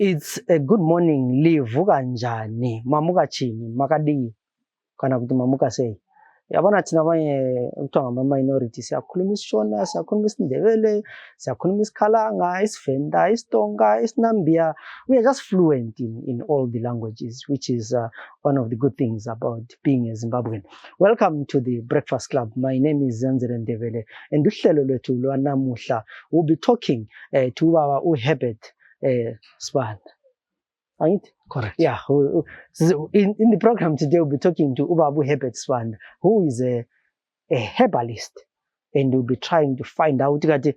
It's a good morning. Livuka njani? Mamuka chini, makadi. Kana kuti mamuka say. Yabona thina manje ukuthiwa ngama minorities siyakhuluma isiShona, siyakhuluma isiNdebele, siyakhuluma isiKhalanga, isiVenda, isiTonga, isiNambia. We are just fluent in all the languages, which is one of the good things about being a Zimbabwean. Welcome to the Breakfast Club. My name is Zenzele Ndebele, and uhlelo lwethu lwanamuhla we'll be talking to our Herbert Sibanda. Right? Correct. Yeah. So in the program today, we'll be talking to Ubabu Herbert Sibanda, who is a herbalist, and we'll be trying to find out that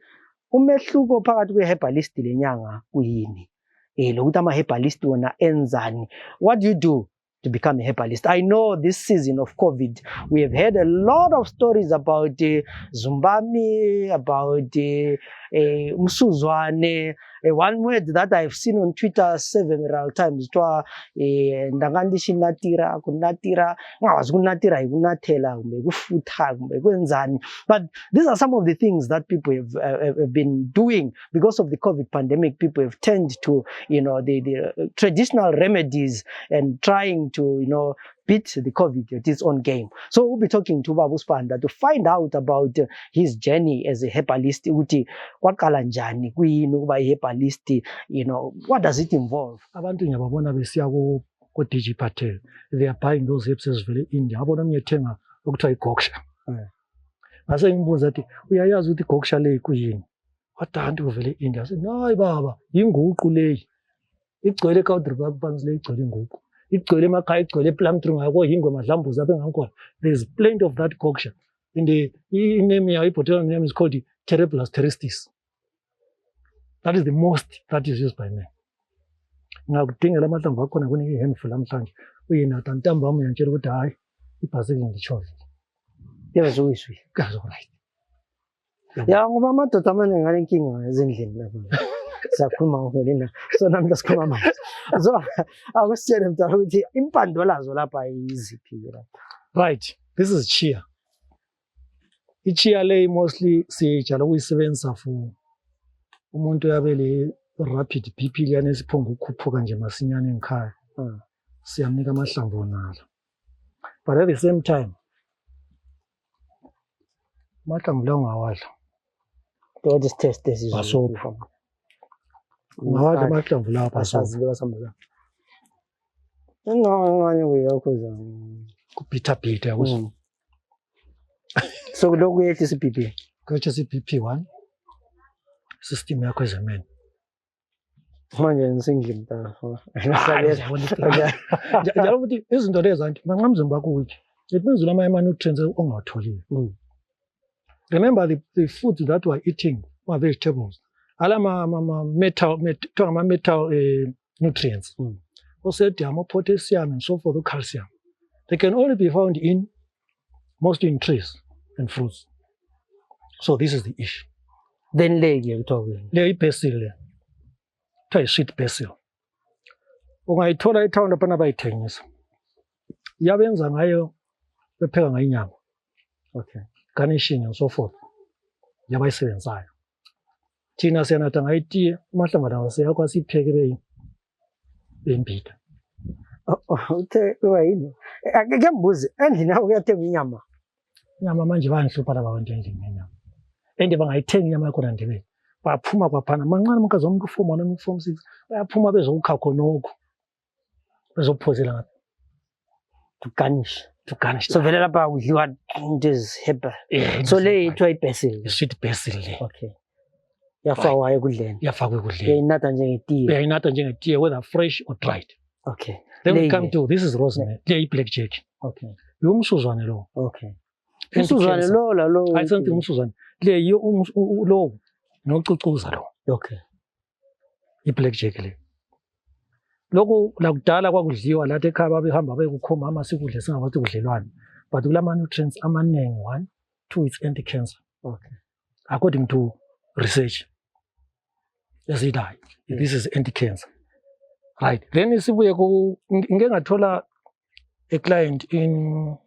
umehluko phakathi kwe-herbalist lenyanga kuyini. Lokuthi ama-herbalist wona enzani. What do you do to become a herbalist? I know this season of COVID, we have heard a lot of stories about Zumbami, about Msuzwane. One word that I've seen on Twitter several times, ndakandishi natira, kunatira, kunatira, kunatela, kufuta, kwenzani. But these are some of the things that people have been doing because of the COVID pandemic. People have turned to, the traditional remedies and trying to, beat the COVID at its own game. So we'll be talking to Babu Sibanda to find out about his journey as a herbalist. What kalanjani kuyini ukuba herbalist, what does it involve? Abantu ngiyababona besiya ku DG Patel. They are buying those herbs as very India. Abona ngiyethenga ukuthiwa igoksha. Ngase ngibuza ukuthi uyayazi ukuthi igoksha le kuyini? Wadanti uvele India. Say, "Hayi baba, inguqu leyi. Igcwele eKaudrivier banks le igcwele inguqu. Igcwele emakhaya, igcwele ePlumtree ngako yingwe madlambuza abengakhona. There's plenty of that goksha. In the name here, botanical name is called Terebulus terrestis. That is the most that is used by men. Ngakudingela amahlamvu akhona kunike i-handful namhlanje. Uyena tantamba wami uyantshela ukuthi hayi ibhasile ngitshovile. Yezwiswi. Kazo right. Ya ngoba amadoda amaningi ngalendinga ezindlini lapha. Siyakhuluma ngovelina. So namhla sikhuluma manje. So akusitshele mntwana ukuthi impando lazo lapha iziphi lapha. Right. This is chia. I-chia le mostly sijala ukuyisebenzisa for umuntu yabele rapid BP liyane siphonga ukukhuphuka nje masinyane ngikhaya. Siyamnika amahlamvu onala. But at the same time, amahlamvu lawo ngawadla. What is test this is? Basobho. Ngawadla amahlamvu lawo basobho. Ngani uyakuzwa. Kupita yakuzwa. So lokhu yehlisa iBP. Kwehlisa iBP1. System yakho ezemene. Manje ngisindle mntana. Njalo ukuthi izinto lezi anti manqamzimba wakho weak. It means ulama nutrients ongatholiyo. Remember the foods that we are eating, or vegetables, alama metal nutrients. Sodium, potassium, and so forth, calcium. They can only be found mostly in trees and fruits. So this is the issue. Then you're talking. Le basil le. Try sweet basil. Ungayithola etown lapha abayithengisa. Yabenza ngayo bepheka ngayinyama. Okay. Garnishing and so forth. Yabayisebenzayo. Thina siyanatha ngayitiye amahlamvu lawo siyakwazi ipheke bembida. Uthe wayini? Ake mbuzi endlini yakho uyathenga inyama. Inyama manje bayanhlupha laba bantu endlini yenyama. Ende bangayithenga inyama yakhona Ndebele. Baphuma kwaphana mancane umkazi womuntu form 1 no form 6 bayaphuma bezokukha khonokho. Bezophozela ngapi? To garnish. So vele lapha udliwa into ezihebha. So le ithiwa ibasil. Sweet basil le. Okay. Yafakwa ekudleni. Yafakwa ekudleni. Uyayinatha njengetiye. Uyayinatha njengetiye whether fresh or dried. Okay. Then we come to this is rosemary. Le i-blackjack. Okay. Umsuzwane lo. Okay. Umsuzwane lo. Ayisenze umsuzwane. Le yiyo lo nocucuza lo. Okay. I-blackjack le. Lokhu lakudala kwakudliwa lathi ekhaya babehamba bekukhoma amasikudle singabathi kudlelwane. But kulama nutrients amaningi 1, 2 it's anti-cancer. Okay. According to research. Yes, it died. This is anti-cancer. Right. Then isibuye ngeke ngathola a client in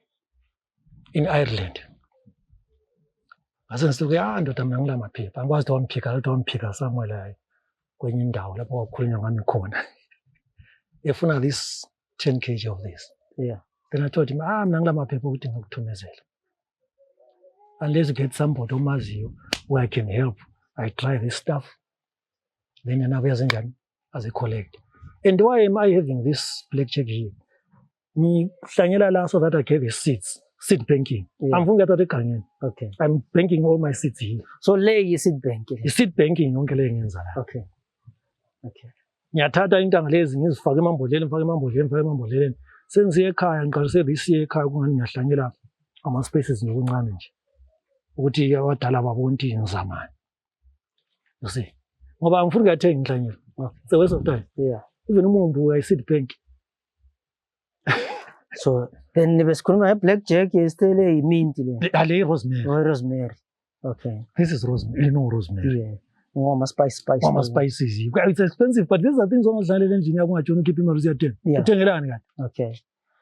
Ireland. Ngase ngisuke ndoda mina ngilamaphepha. Angikwazi ukuthi wamphika somewhere la. kwenye indawo lapho kwakukhulunywa ngami khona efuna this 10 kg of this. Yeah. Then I told him, mina ngilamaphepha ukuthi ngikuthumezele. Unless you get somebody omaziyo where I can help, I try this stuff. Then yena uyazi njani as a collect. And why am I having this blackjack here? Ngihlanyela la so that I gave seed banking. Yeah. I'm going to egangeni. Okay. I'm banking all my seeds here. So le yi-seed bank. I-seed banking yonke le engenza la. Okay. Okay. Ngiyathatha intanga lezi ngizifake emambodleleni. Sengiziye ekhaya ngiqalise this-year ekhaya kungani ngiyahlanyela ama-spaces nje okuncane nje. Ukuthi abadala babone ukuthi ngizamani. You see? Ngoba angifuni ukuyathenga ngihlanyela. It's a waste of time. Yeah. Even umumbu uyi-seed bank. So then besikhuluma blackjack yesitele imint le. Ale rosemary. Rosemary. Okay. This is rosemary. No rosemary. Yeah. Ngoma spices. Ngoma spices. It's expensive, but these are things ongadlalela endlini yakho ungatshona ukhipha imali uyathenga. Uthengelani kanti? Okay.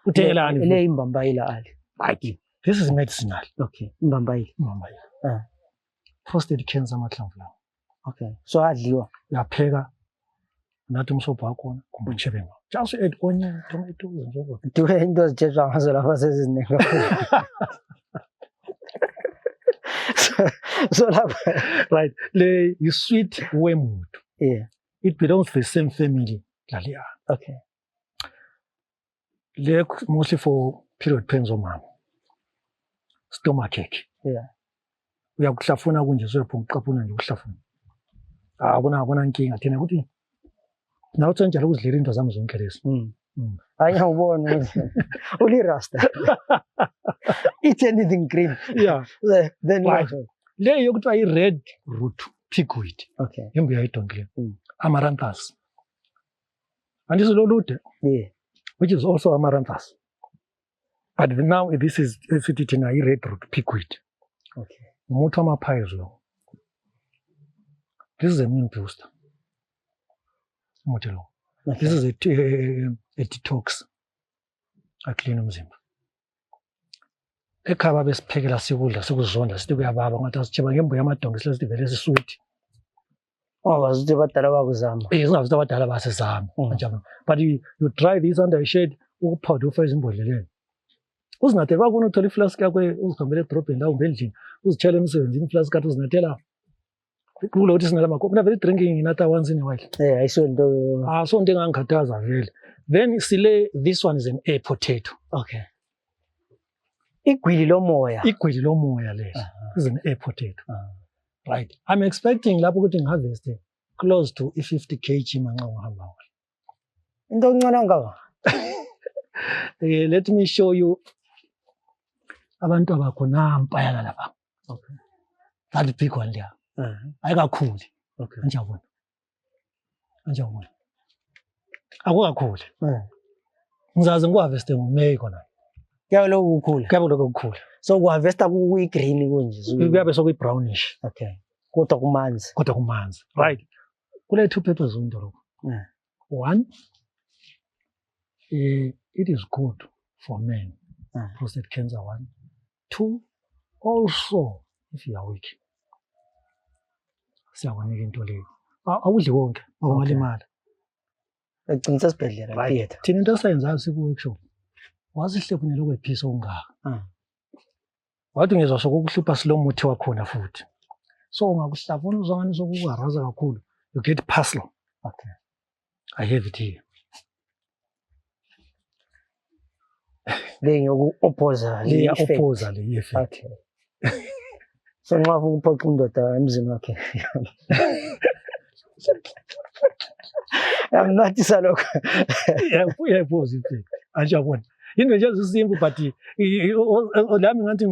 Uthengelani? Le imbambayila ali. Right. This is medicinal. Okay. Imbambayila. Prostate cancer amahlamvu lawo. Okay. So adliwa. Uyapheka nathi umsobho wakhona kumbe uchebe ngawo. Just add onion, tomato and so forth. Duke into ezitshejwa ngazo lapha seziningi kakhulu. So lapha. Right. Le yi-sweet wormwood. Yeah. It belongs to the same family. Lalia. Okay. Le mostly for period pains omama. Stomachache. Yeah. Uyakuhlafuna kunje soyaphuma uqaphuna nje ukuhlafuna. Akuna inkinga thina ukuthi nawe uthenjela ukuzidlela into zami zonke lezi. Ayawubona uli rasta. Eat anything green. Yeah. Then right. Le yokuthiwa i-red root pigweed. Okay. Imbuya idonke. Amaranthus. And this is lolude. Yeah. Which is also amaranthus. But now this is i-red root pigweed. Okay. Umuthi wamaphiles lo. This is a immune booster. Umuthi lo. Okay. This is a detox. A clean umzimba. Ekhaya besiphekela sikudla sikuzonda sithi kuyababa ngathi asitsheba ngembuya yamadonke silesithi vele sisuthi. Wazuthi abadala bakuzama. Singazuthi abadala basezama. But you try this under a shade ukuphawuda ufake izimbodleleni. Uzinathela bakubona uthola iflask yakho uzikhambele edrobheni la umbendlini uzitshela emsebenzini iflask kathi uzinathela kulo ukuthi sinala makho mina vele drinking inatha once in a while. Ayisonto. So into engangikhathaza vele. Then sile this one is an air potato. Okay. Igwili lomoya. Igwili lomoya leso. This is an air potato. Right. I'm expecting lapho ukuthi ngiharvest close to 50 kg manxa ngihamba. Into encane ngaka. Let me show you abantu abakhona mpayana lapha. Okay. That big one there. Ayikakhuli. Okay. Anjabona. Akukakhuli. Ngizazi ngiharvest ngoMay khona. Kuyabe lokhu kukhula. Kuyabe lokhu kukhula. So kuharvesta kuyi-green kunje. Kuyabe sokuyi-brownish. Okay. Kodwa kumanzi. Right. Kule two purposes into lokho. One, it is good for men. Prostate cancer one. Two, also if you are weak. Siyawanika into leyo. Awudli wonke ungalimala. Aqinisa sibhedlela right. Thina into esayenzayo siku-workshop. Wasihlephunela okwephisa okungaka. Wathi ngizwa sokukuhlupha silo muthi wakhona futhi. So ungakuhlafuna uzwangani sokukuharaza kakhulu. You get parsley. Okay. I have it here. Le ngiyoku-opposa le opposa le effect. Okay. So nxa ufuna ukuphoxa indoda emzini wakhe. I'm not salokho. Yeah, positive. Anjabona. Into nje zisimple but lami ngathi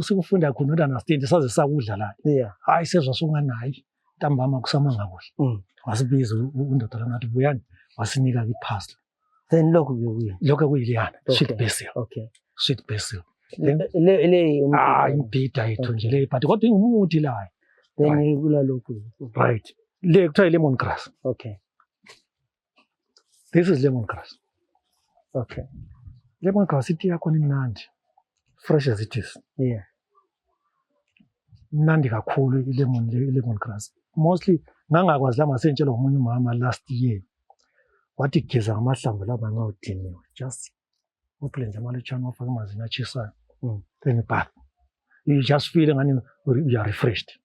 sikufunda khona understand saze sakudla la. Yeah. Hayi sezwa sunganayi. Ntambama kusamanga kuhle. Wasibiza undoda la ngathi buyani wasinika iphasta. Then lokho kuyi. Lokho kuyiliyana. Sweet basil. Okay. Sweet basil. Le imbida yethu nje le but kodwa ingumuthi la. Then kula lokho. Right. Le kuthiwa lemongrass. Okay. This is lemongrass. Okay. Lemongrass iti yakhona imnandi. Fresh as it is. Yeah. Mnandi kakhulu lemongrass. mostly ngangakwazi lama sentshela umunye umama last year wathi geza ngamahlamvu laba nxa udiniwe just uphule nje amalutshwana ufake emanzini atshisayo then bath you just feel ngani you are refreshed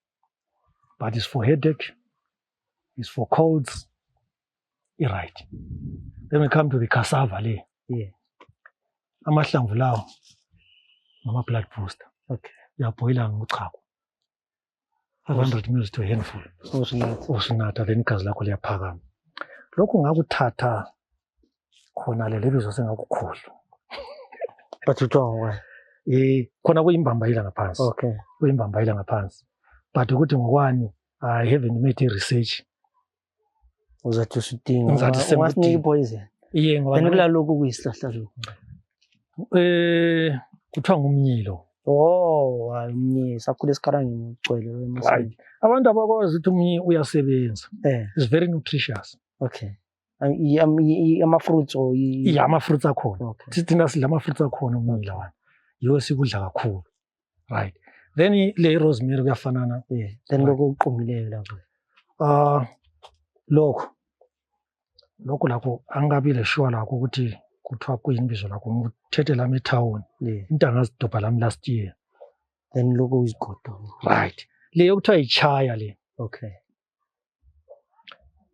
but it's for headache, it's for colds, right. Then we come to the cassava le amahlamvu lawo ngama blood booster. Okay, uyabhoyila ngochago 500 ml to a handful usunatha then igazi lakho liyaphakama. Lokhu ngakuthatha khona le lebizo sengakukhohlwa but uthiwa khona kuyimbambayila ngaphansi. Okay, kuyimbambayila ngaphansi but ukuthi ngokwani I haven't made a research. Uzathi usidinga ungasinika poison. Ngoba ngikula lokhu kuyisihlahla lokho kuthiwa ngumnyilo. Umnyilo sakhule esikharangeni ugcwele emasini. Abantu abakwazi ukuthi umnyilo uyasebenza. It's very nutritious. Okay, ama-fruits or ama-fruits akhona. Thina sidla ama-fruits akhona umnyilo wona yiwo sikudla kakhulu, right. Then le rosemary kuyafanana. Then lokho uqumileyo lapho lokho lakho angikabile sure lakho ukuthi kuthiwa kuyini ibizo lakho. Ngithethe lami etown into angazidobha lami last year. Then lokho uyigodo, right. Leyo kuthiwa yichaya le. Okay,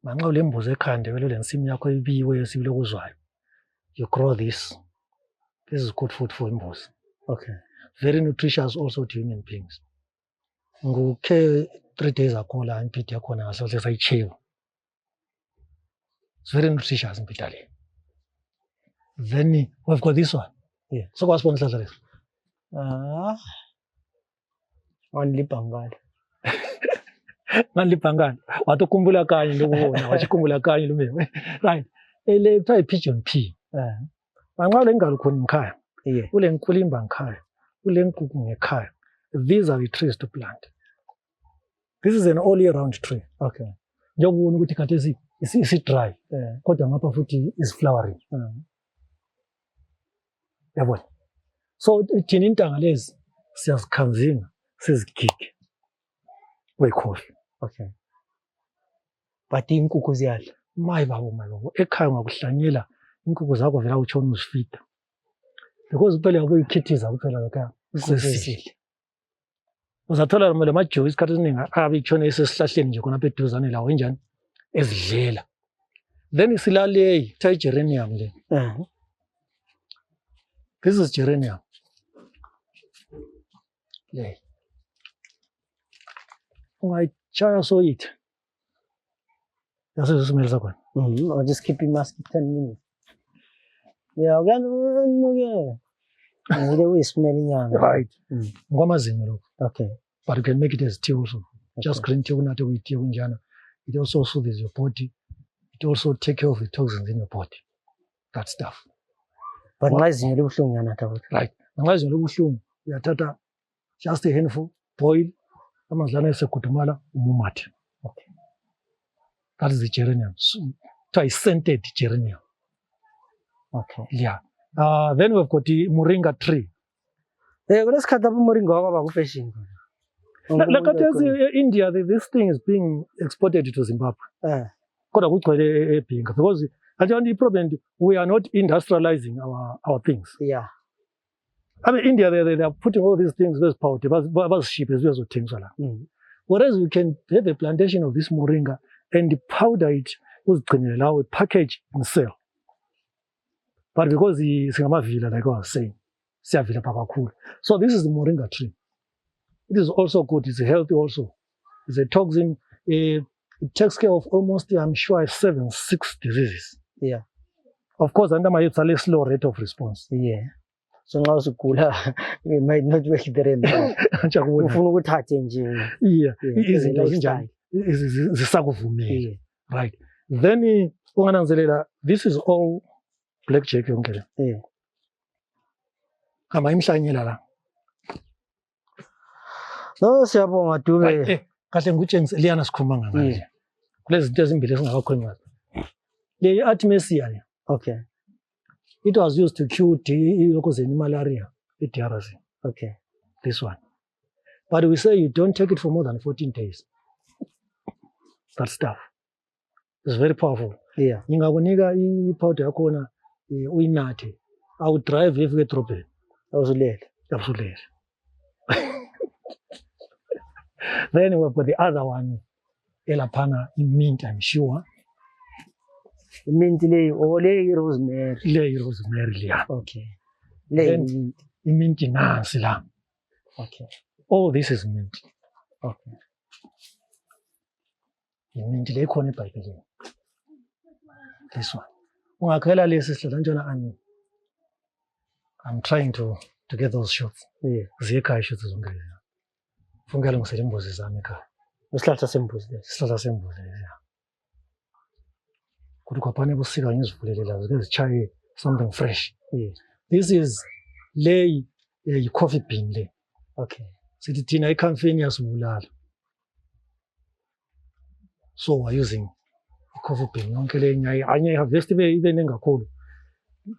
manxa ulembuzo ekhanda welele nsimi yakho ibiwe esibile kuzwayo, you grow this is good food for imbuzi. Okay, very nutritious also to human beings. Ngukhe 3 days ago la impiti yakhona ngasohle sayichewa. It's very nutritious impita le. Then we've got this one. So kwasibona isihlahla lesi. Wanilibhangala. Ngalibhangala watokumbula kanye lokubona wachikumbula kanye lumewe, right. Ele kuthiwa pigeon pea. Manxa ule ngalo khona ngikhaya ule nkulimba ngikhaya ule nkukhu ngekhaya. These are the trees to plant. This is an all year round tree. Okay, njengobona ukuthi khathesi isi dry kodwa ngapha futhi is flowering. Yabona, so thina intanga lezi siyazikhanzinga sizigige wekhofi. Okay, but inkukhu ziyadla. Mayi babo ekhaya ngakuhlanyela inkukhu zakho vela utshona uzifida because phela yabo ikhithiza kuphela lokho sesile. Uzathola noma lamajoyi isikhathi esiningi abe itshona esesihlahleni nje khona pheduzane lawo enjani ezidlela. Then silaleyi kuthiwa geranium le. This is geranium le. Ungayitshaya soyithi yasizwe isimele sakhona. Or just keep it mask 10 minutes. Ngeke uyismell inyanga. Right. Ngwamazinyo lokho. Okay, but you can make it as tea also. Just green tea unathe kuyitiye kunjana. It also soothes your body. It also take care of the toxins in your body. That stuff. But ngazinyo libuhlungu yanatha kodwa. Right. Ngazinyo libuhlungu uyathatha just a handful, boil amanzana esekudumala umumathe. Okay, that is the geranium. Try scented geranium. Okay, yeah. Then we've got the moringa tree. Kulesikhathi umuringa wakho bakufashion. Like at India, this thing is being exported to Zimbabwe. Kodwa kugcwele ebhinga because the problem we are not industrializing our things. Yeah. I mean, India they are putting all these things as powder, but cheap as well as things like that. Whereas we can have a plantation of this moringa and powder it, we package and sell. But because the Singamavila, like I was saying, so this is the moringa tree. It is also good. It's healthy also. It's a toxin. It takes care of almost, I'm sure, 7-6 diseases. Yeah. Of course, under my it's a slow rate of response. Yeah. So now we might not work there. Yeah. Right. Then this is all blackjack. Yeah. No, siyabonga Dube. Kahle ngikutshengise liyana sikhuluma ngalo. Kulezi zinto ezimbili esingakakhulumi ngazo. Le artemisia le. Okay. It was used to cure malaria, DRC. Okay. This one. But we say you don't take it for more than 14 days. that stuff. It's very powerful. Yeah. Ngingakunika i-powder yakhona uyinathe. I would drive if we drop it. Awuzulele. Absolutely. Then we've got the other one, elapana in mint, I'm sure. Mint le rosemary. Le rosemary. Okay. Then mint nansi la. Okay. All this is mint. Okay. Mint le khona eBhayibhelini. This one. Ungakhela lesi sihlala njana I'm trying to get those shots. Yeah. Ziyekhaya shots zonke lezi. Fungela ngisele imbuzi zami ekhaya. Isihlahla sembuzi lesi. Isihlahla sembuzi lesi. Kuthi kwaphana ebusika ngizivulele lazo ke zichaye something fresh. Yeah. This is le coffee bean le. Okay. Sithi thina icaffeine yasibulala. So we're using coffee bean yonke le anye harvest ibe nengakhulu.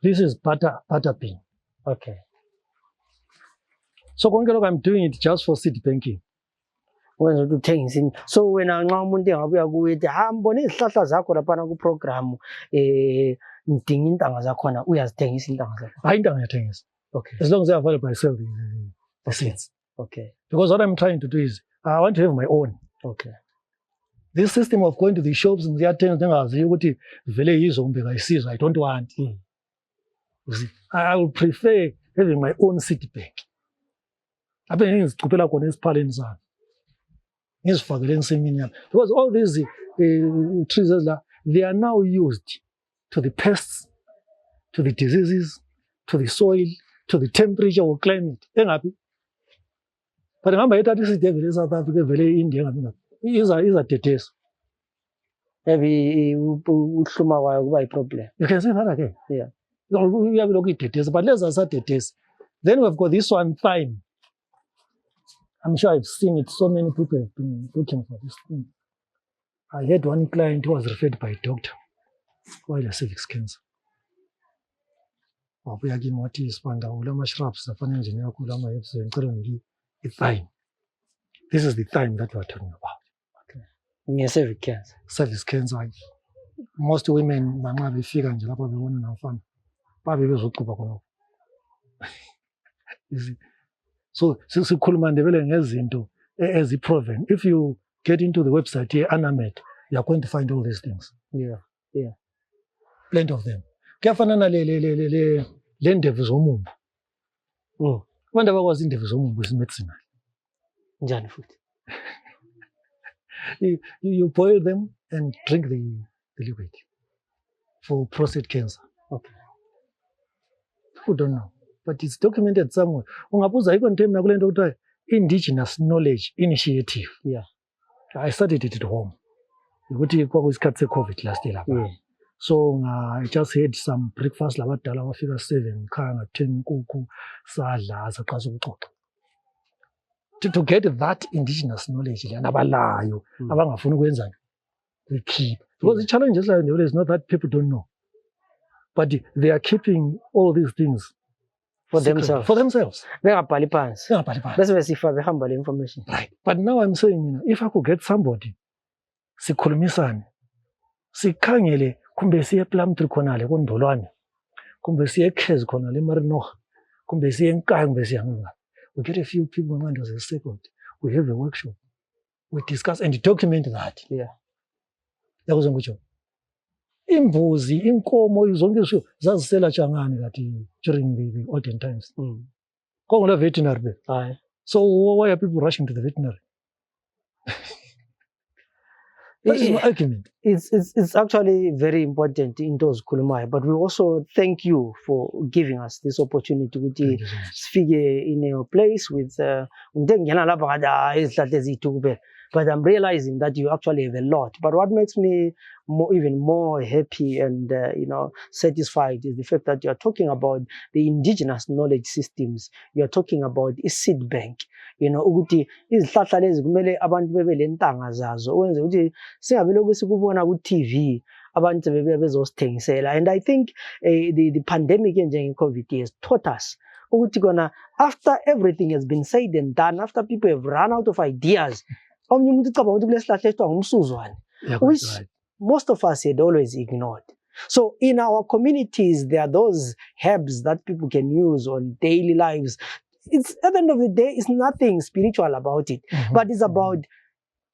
This is butter bean. Okay. So konke lokho I'm doing it just for seed banking. Wenza ukuthi uthengise. So wena nxa umuntu engabuya kuwe ethi ngibone izihlahla zakho lapha ku program ngidinga intanga zakhona uyazithengisa intanga zakho. Hayi intanga ngiyathengisa. Okay. As long as they're available I sell the seeds. Okay. Because what I'm trying to do is I want to have my own. Okay. This system of going to the shops and ngiyathenga ngingazi ukuthi vele yizombe kayisizwe I don't want. You see, I would prefer having my own seed bank. Aphe ngizichubela khona esiphaleni sami. Ngizifakele ensimini yami. Because all these trees they are now used to the pests, to the diseases, to the soil, to the temperature or climate. Engapi? But ngihamba ethatha isidi evele eSouth Africa evele India engapi. Iza tetesa. Maybe uhluma kwayo kuba i-problem. You can say that again. Yeah. We have look at tetesa, but let's say tetesa. Then we've got this one thyme. I'm sure I've seen it. So many people have been looking for this thing. I had one client who was referred by a doctor while a cervix cancer. Wabuya kimi wathi Sibanda ulama shrubs afana nje ngiyakhula herbs ngicela ngiki i-thyme. This is the thyme that we're talking about. Okay. Cervix cancer. Cervix cancer. Most women manxa befika nje lapha bebona namfana babe bezoquba khona. You see. So sikhuluma Ndebele ngezinto ezi-proven. If you get into the website here, Anamet, you are going to find all these things. Yeah, yeah. Plenty of them. Kuyafana na le ndevu zomumbu. Abantu abakwazi indevu zomumbu is medicinal. Njani futhi? You boil them and drink the liquid for prostate cancer. Okay. People don't know. But it's documented somewhere. Ungabuza iko ntemna kule nto kuthiwa indigenous knowledge initiative. Yeah. I started it at home. Ukuthi kwakuyisikhathi se-COVID last year lapha. Yeah. So I just had some breakfast labadala bafika 7 khaya nga-10 inkukhu sadla saqasa ukuxoxa. To get that indigenous knowledge lana abalayo abangafuni ukwenzani we keep. Because the challenge is not that people don't know. But they are keeping all these things for themselves. For themselves. Bengabhali phansi. Bese besifa behamba le information. Right. But now I'm saying, if I could get somebody, sikhulumisane, sikhangele kumbe siye Plumtree khona le koNdolwane, kumbe siye eKhez khona le Marinoha, kumbe siye eNkaya kumbe siya ngapha. We get a few people around us a second. We have a workshop. We discuss and document that. Yeah. Yakuzo ngitsho. Imbuzi, inkomo, zonke izinto zazisela changani kathi during the olden times. Kongula veterinary be. Aye. So why are people rushing to the veterinary? That is my argument. It's actually very important in those Kulumai, but we also thank you for giving us this opportunity to speak in a place with but I'm realizing that you actually have a lot. But what makes me even more happy and satisfied is the fact that you are talking about the indigenous knowledge systems. You are talking about a seed bank. Ukuthi izihlahla lezi kumele abantu bebe lentanga zazo wenze ukuthi singabeloku sikubona ku TV abantu bebe bezosithengisela. And I think the pandemic njenge COVID has taught us ukuthi kona after everything has been said and done, after people have run out of ideas, omnye umuntu ucabanga ukuthi kulesihlahla esithiwa ngumsuzwane Yeah, which right. most of us had always ignored. So in our communities, there are those herbs that people can use on daily lives. It's at the end of the day, it's nothing spiritual about it, but it's about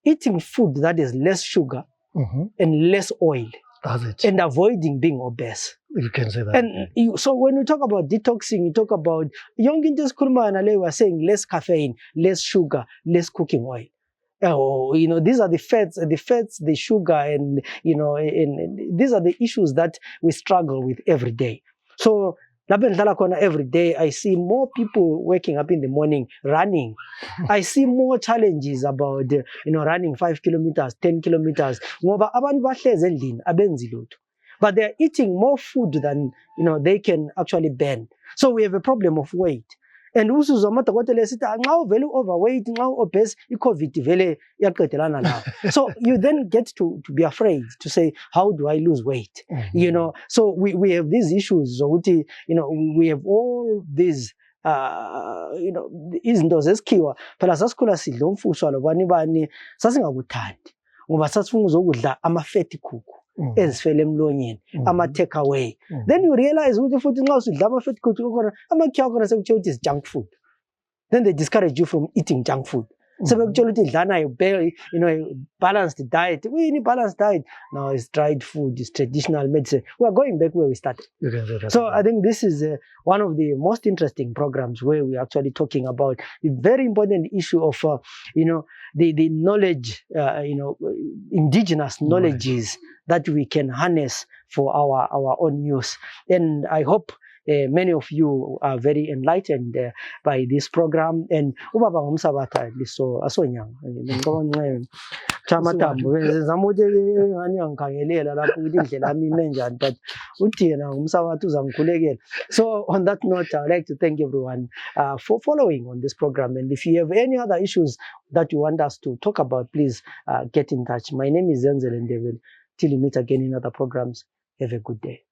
eating food that is less sugar and less oil. That's it. And avoiding being obese. You can say that. And so when we talk about detoxing, you talk about young Indians were saying less caffeine, less sugar, less cooking oil. Oh, these are the fats, the sugar, and and these are the issues that we struggle with every day. So every day I see more people waking up in the morning running. I see more challenges about running 5 kilometers, 10 kilometers. But they're eating more food than they can actually burn. So we have a problem of weight. And usuzwa amadokotela esithi nxa uvele overweight, nxa obese, i-COVID vele iyaqedelana nawe. So you then get to be afraid to say, how do I lose weight? So we have these issues zokuthi we have all these izinto zesikhiwa phela sasikhula sidla umfutshwa lobani bani sasingakuthandi ngoba sasifuna ukuzokudla ama-fatty kuku ezifele emlonyeni, ama-take away. Then you realize ukuthi futhi nxa usidla ama-fatty kuku khona amakhiwa khona sekuthiwa ukuthi is junk food. Then they discourage you from eating junk food. Sebekutshela ukuthi dlana balanced diet. We need balanced diet. No, it's dried food, it's traditional medicine. We are going back where we started. So I think this is one of the most interesting programs where we're actually talking about the very important issue of the knowledge, indigenous knowledges that we can harness for our own use. And I hope many of you are very enlightened by this program. And ubaba ngumsabatha liso asonyanga ngicabanga chamathambo zamuthi ngani angikhangelela lapho ukuthi indlela yami ime njani, but uthi yena ngumsabatha uzangikhulekela. So on that note, I would like to thank everyone for following on this program. And if you have any other issues that you want us to talk about, please get in touch. My name is Zenzele Ndebele. Till we meet again in other programs, have a good day.